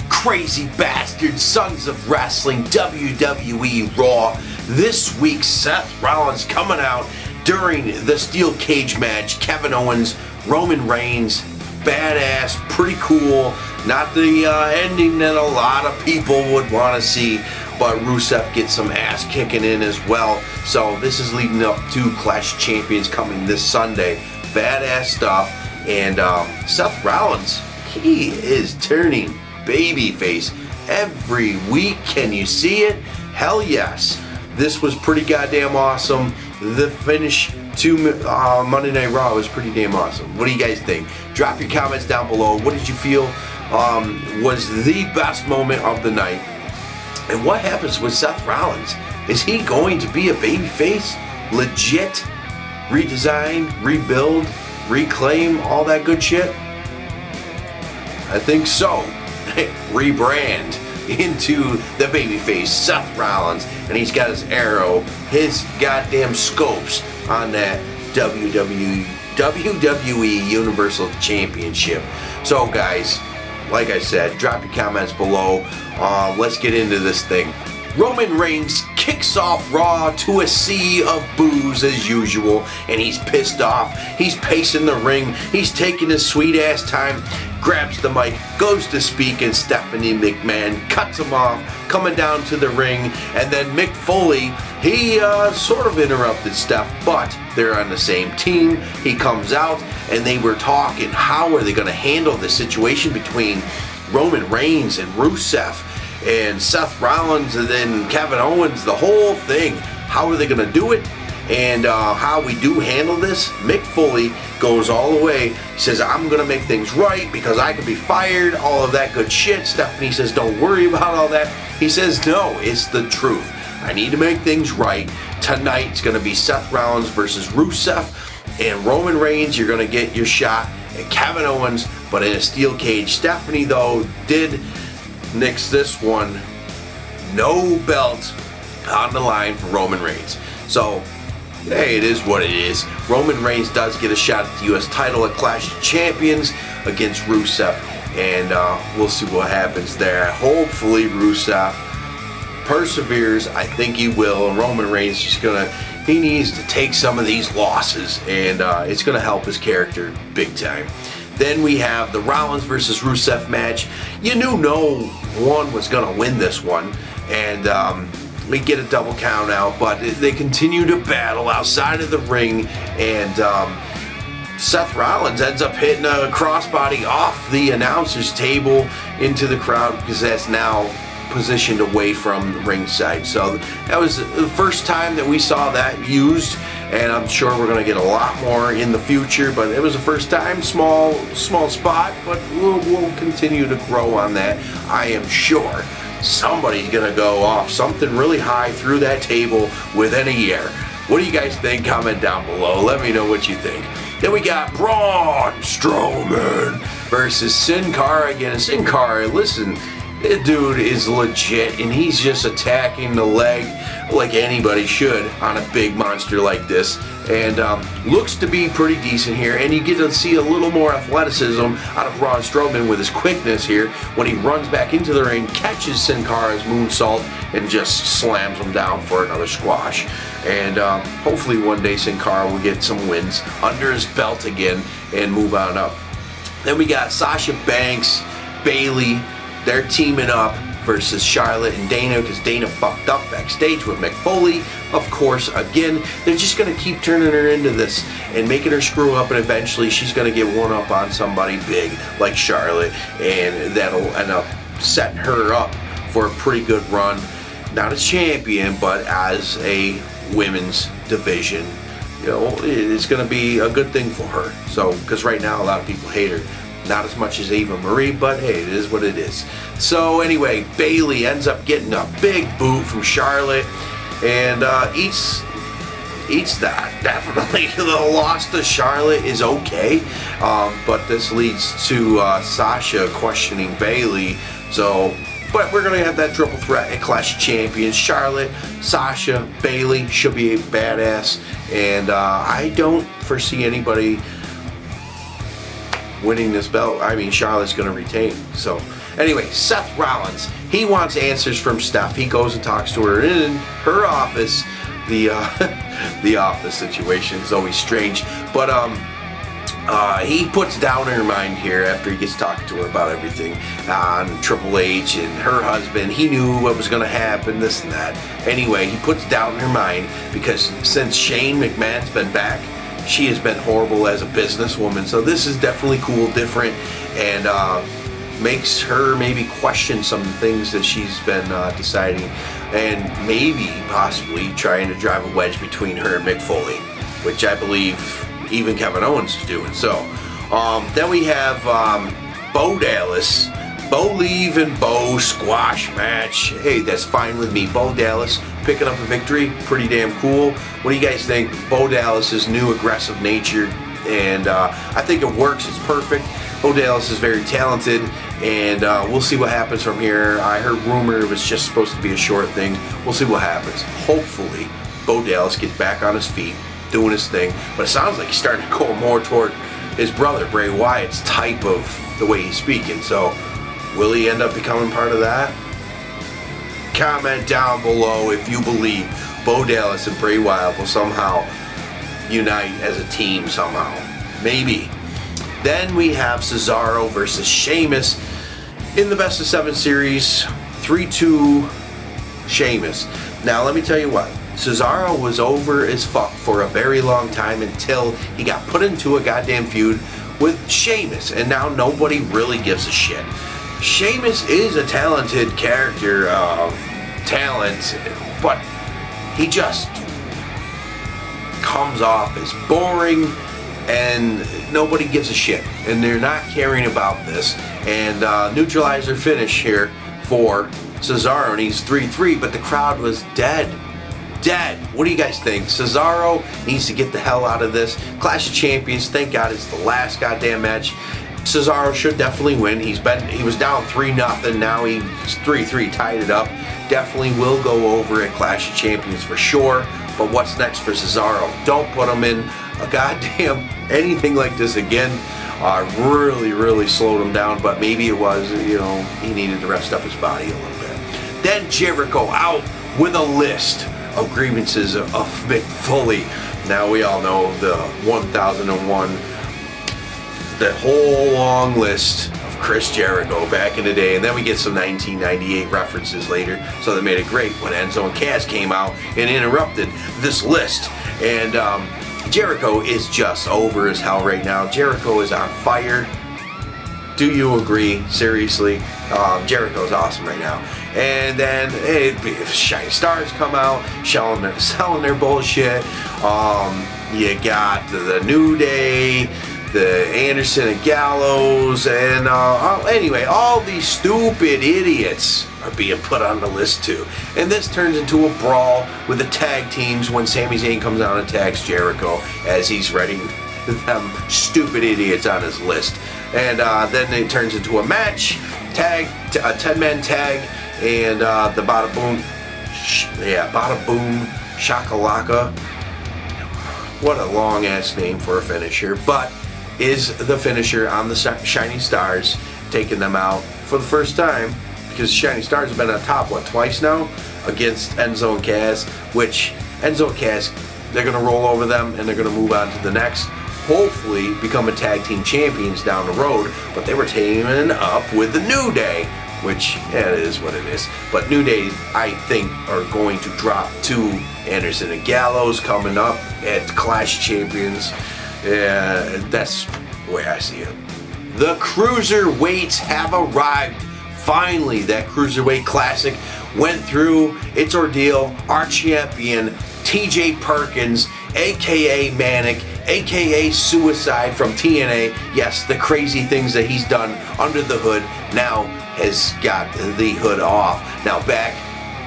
crazy bastard sons of wrestling, WWE Raw. This week, Seth Rollins coming out during the steel cage match. Kevin Owens, Roman Reigns, badass, pretty cool. Not the ending that a lot of people would want to see, but Rusev gets some ass kicking in as well. So this is leading up to Clash of Champions coming this Sunday. Badass stuff. And Seth Rollins, he is turning babyface every week. Can you see it? Hell yes. This was pretty goddamn awesome. The finish to Monday Night Raw was pretty damn awesome. What do you guys think? Drop your comments down below. What did you feel was the best moment of the night? And what happens with Seth Rollins? Is he going to be a babyface? Legit? Redesign? Rebuild? Reclaim? All that good shit? I think so. Rebrand into the babyface Seth Rollins, and he's got his arrow, his goddamn scopes on that WWE Universal Championship. So guys, like I said, drop your comments below. Let's get into this thing. Roman Reigns kicks off Raw to a sea of boos as usual, and he's pissed off. He's pacing the ring. He's taking his sweet ass time, grabs the mic, goes to speak, and Stephanie McMahon cuts him off, coming down to the ring. And then Mick Foley, he sort of interrupted Steph, but they're on the same team. He comes out, and they were talking, how are they going to handle the situation between Roman Reigns and Rusev and Seth Rollins and then Kevin Owens, the whole thing. How are they going to do it? And how we do handle this? Mick Foley goes all the way. He says, I'm going to make things right because I could be fired, all of that good shit. Stephanie says, don't worry about all that. He says, no, it's the truth. I need to make things right. Tonight it's going to be Seth Rollins versus Rusev. And Roman Reigns, you're going to get your shot at Kevin Owens, but in a steel cage. Stephanie, though, did nix this one. No belt on the line for Roman Reigns. So, hey, it is what it is. Roman Reigns does get a shot at the U.S. title at Clash of Champions against Rusev. And we'll see what happens there. Hopefully Rusev perseveres. I think he will. Roman Reigns just he needs to take some of these losses, and it's going to help his character big time. Then we have the Rollins versus Rusev match. You knew no one was going to win this one, and we get a double count out, but they continue to battle outside of the ring, and Seth Rollins ends up hitting a crossbody off the announcer's table into the crowd because that's now positioned away from the ringside. So that was the first time that we saw that used, and I'm sure we're going to get a lot more in the future, but it was the first time. Small spot, but we'll continue to grow on that. I am sure somebody's going to go off something really high through that table within a year. What do you guys think? Comment down below. Let me know what you think. Then we got Braun Strowman versus Sin Cara again. And Sin Cara, listen, that dude is legit, and he's just attacking the leg like anybody should on a big monster like this. And looks to be pretty decent here, and you get to see a little more athleticism out of Braun Strowman with his quickness here when he runs back into the ring, catches Sin Cara's moonsault, and just slams him down for another squash. And hopefully one day Sin Cara will get some wins under his belt again and move on up. Then we got Sasha Banks, Bayley. They're teaming up versus Charlotte and Dana because Dana fucked up backstage with Mick Foley. Of course, again, they're just going to keep turning her into this and making her screw up, and eventually she's going to get one up on somebody big like Charlotte, and that'll end up setting her up for a pretty good run. Not as champion, but as a women's division. You know, it's going to be a good thing for her. So, because right now a lot of people hate her. Not as much as Eva Marie, but hey, it is what it is. So anyway, Bayley ends up getting a big boot from Charlotte and eats that. Definitely the loss to Charlotte is okay, but this leads to Sasha questioning Bayley. So, but we're going to have that triple threat at Clash of Champions. Charlotte, Sasha, Bayley should be a badass, and I don't foresee anybody winning this belt. I mean, Charlotte's going to retain. So, anyway, Seth Rollins, he wants answers from Steph. He goes and talks to her in her office. The the office situation is always strange, but he puts down her mind here after he gets talking to her about everything on Triple H and her husband. He knew what was going to happen, this and that. Anyway, he puts doubt in her mind because since Shane McMahon's been back, she has been horrible as a businesswoman. So this is definitely cool, different, and makes her maybe question some things that she's been deciding, and maybe possibly trying to drive a wedge between her and Mick Foley, which I believe even Kevin Owens is doing. So then we have Bo Dallas, Bo Leave and Bo squash match. Hey, that's fine with me. Bo Dallas picking up a victory, pretty damn cool. What do you guys think? Bo Dallas's new aggressive nature, and I think it works. It's perfect. Bo Dallas is very talented, and we'll see what happens from here. I heard rumor it was just supposed to be a short thing. We'll see what happens. Hopefully, Bo Dallas gets back on his feet, doing his thing, but it sounds like he's starting to go more toward his brother Bray Wyatt's type of the way he's speaking. So will he end up becoming part of that? Comment down below if you believe Bo Dallas and Bray Wyatt will somehow unite as a team somehow. Maybe. Then we have Cesaro versus Sheamus in the best of 7 series, 3-2 Sheamus. Now let me tell you what, Cesaro was over as fuck for a very long time until he got put into a goddamn feud with Sheamus, and now nobody really gives a shit. Sheamus is a talented character, talent, but he just comes off as boring, and nobody gives a shit, and they're not caring about this. And neutralizer finish here for Cesaro, and he's 3-3, but the crowd was dead. What do you guys think? Cesaro needs to get the hell out of this. Clash of Champions, thank God it's the last goddamn match. Cesaro should definitely win. He was down 3-0, now he's 3-3, tied it up. Definitely will go over at Clash of Champions for sure. But what's next for Cesaro? Don't put him in a goddamn anything like this again. Really slowed him down, but maybe it was, he needed to rest up his body a little bit. Then Jericho out with a list of grievances of Mick Foley. Now we all know the 1001, the whole long list of Chris Jericho back in the day, and then we get some 1998 references later, so they made it great when Enzo and Cass came out and interrupted this list. And Jericho is just over as hell right now. Jericho is on fire. Do you agree? Seriously, Jericho's awesome right now. And then Shiny Stars come out, selling their bullshit. You got the New Day, the Anderson and Gallows, and anyway, all these stupid idiots are being put on the list too. And this turns into a brawl with the tag teams when Sami Zayn comes out and attacks Jericho as he's writing them stupid idiots on his list. And then it turns into a match, a 10-man tag, and the Bada Boom Shakalaka. What a long ass name for a finisher, but is the finisher on the Shining Stars, taking them out for the first time, because Shining Stars have been on top, twice now, against Enzo and Cass, which Enzo and Cass, they're going to roll over them and they're going to move on to the next, hopefully become a tag team champions down the road. But they were teaming up with the New Day, which it is what it is. But New Day, I think, are going to drop to Anderson and Gallows coming up at Clash Champions. That's the way I see it. The Cruiserweights have arrived. Finally, that Cruiserweight Classic went through its ordeal. Our champion, TJ Perkins, aka Manic, aka Suicide from TNA. Yes, the crazy things that he's done under the hood now has got the hood off. Now back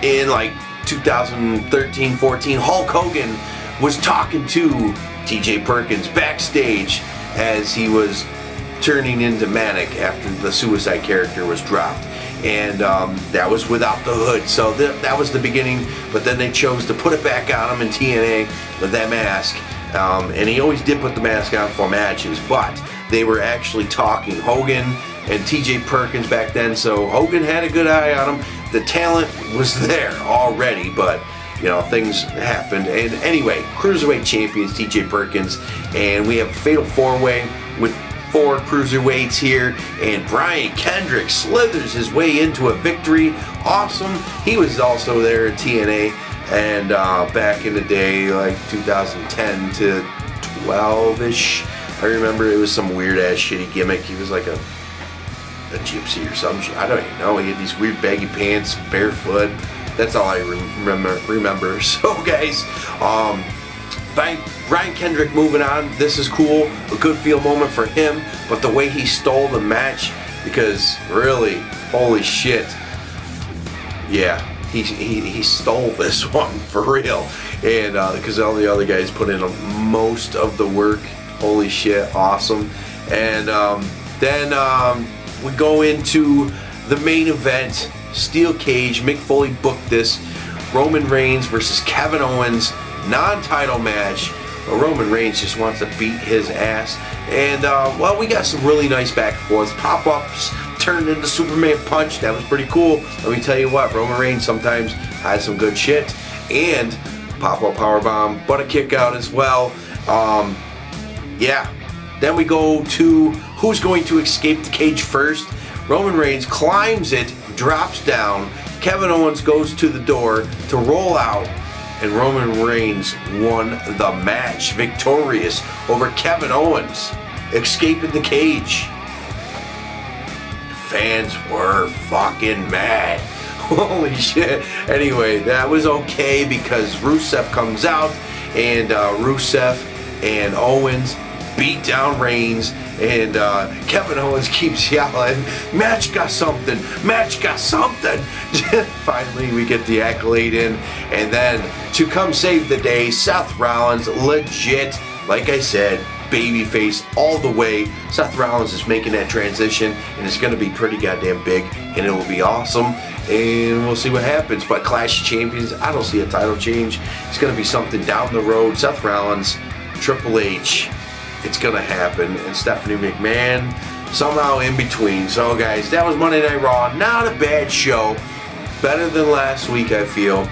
in 2013-14, Hulk Hogan was talking to TJ Perkins backstage as he was turning into Manic after the Suicide character was dropped. And that was without the hood, so that was the beginning. But then they chose to put it back on him in TNA with that mask. And he always did put the mask on for matches, but they were actually talking. Hogan and T.J. Perkins back then, so Hogan had a good eye on him. The talent was there already, but you know, things happened. And anyway, Cruiserweight champions T.J. Perkins, and we have a fatal four-way with 4 cruiserweights here, and Brian Kendrick slithers his way into a victory. Awesome. He was also there at TNA, and back in the day, like 2010 to 12-ish, I remember it was some weird-ass shitty gimmick. He was like a gypsy or some shit. I don't even know. He had these weird baggy pants, barefoot. That's all I remember. So, guys, Brian Kendrick moving on. This is cool. A good feel moment for him. But the way he stole the match, because really, holy shit. Yeah, he stole this one for real. And because all the other guys put in most of the work. Holy shit, awesome. And then we go into the main event. Steel cage. Mick Foley booked this. Roman Reigns versus Kevin Owens. Non-title match. But Roman Reigns just wants to beat his ass. And, well, we got some really nice back and forth. Pop-ups turned into Superman Punch. That was pretty cool. Let me tell you what, Roman Reigns sometimes has some good shit. And pop-up powerbomb, but a kick out as well. Yeah. Then we go to who's going to escape the cage first. Roman Reigns climbs it, drops down. Kevin Owens goes to the door to roll out. And Roman Reigns won the match, victorious over Kevin Owens, escaping the cage. Fans were fucking mad. Holy shit. Anyway, that was okay because Rusev comes out, and Rusev and Owens beat down Reigns, and Kevin Owens keeps yelling, match got something, match got something. Finally, we get the accolade in, and then to come save the day, Seth Rollins, legit, like I said, babyface all the way. Seth Rollins is making that transition, and it's going to be pretty goddamn big, and it will be awesome, and we'll see what happens. But Clash of Champions, I don't see a title change. It's going to be something down the road. Seth Rollins, Triple H, it's going to happen, and Stephanie McMahon somehow in between. So guys, that was Monday Night Raw. Not a bad show. Better than last week, I feel.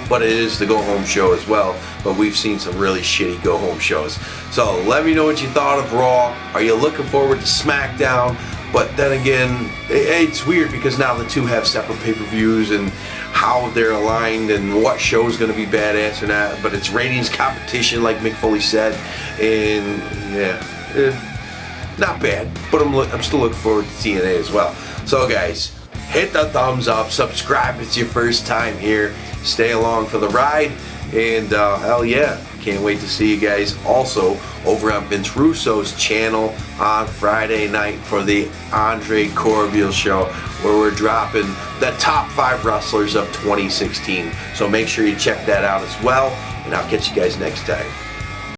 But it is the go-home show as well. But we've seen some really shitty go-home shows. So let me know what you thought of Raw. Are you looking forward to SmackDown? But then again, it's weird because now the two have separate pay-per-views and how they're aligned and what show is going to be badass or not. But it's ratings competition, like Mick Foley said. And yeah, not bad. But I'm still looking forward to TNA as well. So guys, hit the thumbs up, subscribe if it's your first time here. Stay along for the ride, and hell yeah, can't wait to see you guys also over on Vince Russo's channel on Friday night for the Andre Corbiel show, where we're dropping the top 5 wrestlers of 2016. So make sure you check that out as well, and I'll catch you guys next time.